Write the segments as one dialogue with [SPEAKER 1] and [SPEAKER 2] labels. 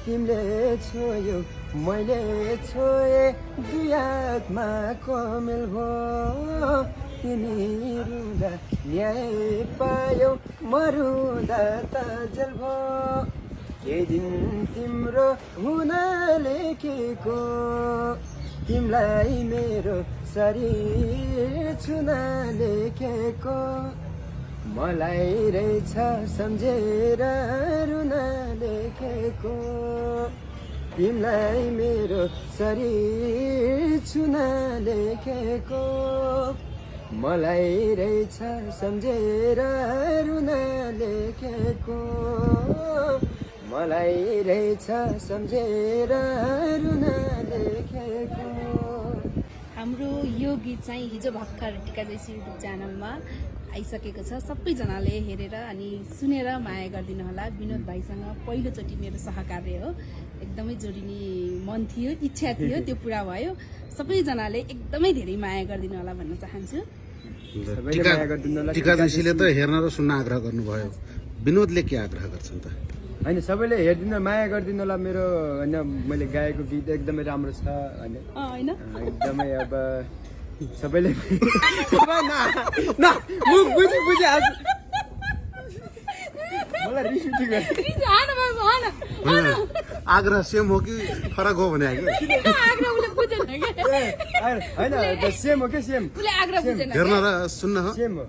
[SPEAKER 1] तिमीले छोयौ मैले छोए दुई आत्माको मेल भयो तिमी रुँदा न्याय पायौ म रुँदा त जेल भयो के दिन तिम्रो हुन लेखेको तिमीलाई मेरो शरीर छुन लेखेको मलाई रहेछ सम्झेर रुन लेखेको तिमीलाई मेरो शरीर छुन लेखेको मलाई रहेछ सम्झेर रुन लेखेको मलाई रहेछ सम्झेर रुन लेखेको।
[SPEAKER 2] हाम्रो यो गीत चाहिँ हिजो भर्खर टिका जैसी युट्युब च्यानलमा आइसकेको छ। सबैजनाले हेरेर अनि सुनेर माया गरिदिनु होला। विनोद भाइसँग पहिलोचोटि मेरो सहकार्य हो। एकदमै जोडिने मन थियो, इच्छा थियो, त्यो पुरा भयो। सबैजनाले एकदमै धेरै माया गरिदिनु होला भन्न चाहन्छु।
[SPEAKER 3] टिका जैसीले त हेर्न र सुन्न आग्रह गर्नुभयो, विनोदले के आग्रह गर्छन् त?
[SPEAKER 1] होइन, सबैले हेरिदिनु माया गरिदिनु होला। मेरो होइन मैले गाएको गीत एकदमै राम्रो छ होइन एकदमै अब सबैले बुझे मलाई रिस उठि गयो।
[SPEAKER 3] आग्रह सेम हो कि फरक हो भने
[SPEAKER 1] होइन सेम हो कि सेम
[SPEAKER 3] हेर्न र सुन्न हो
[SPEAKER 1] सेम हो।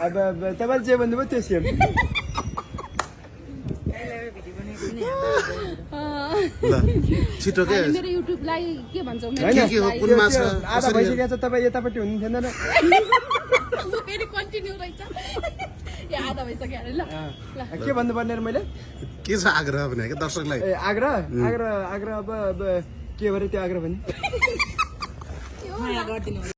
[SPEAKER 2] अब
[SPEAKER 1] तपाईँले जे भन्नुभयो त्यो सेम।
[SPEAKER 3] छिटो के
[SPEAKER 2] मेरो युट्युबलाई के भन्छौ
[SPEAKER 3] कुनमा छ
[SPEAKER 1] आधा भइसकेको छ। तपाईँ यतापट्टि हुनु थिएन र
[SPEAKER 2] फेरि कन्टिन्यू रहेछ। ए आधा भइसक्यो अरे। ल
[SPEAKER 1] के भन्नुपर्ने मैले
[SPEAKER 3] के छ आग्रह भने के दर्शकलाई?
[SPEAKER 1] आग्रह आग्रह आग्रह अब के भरे त्यो आग्रह भने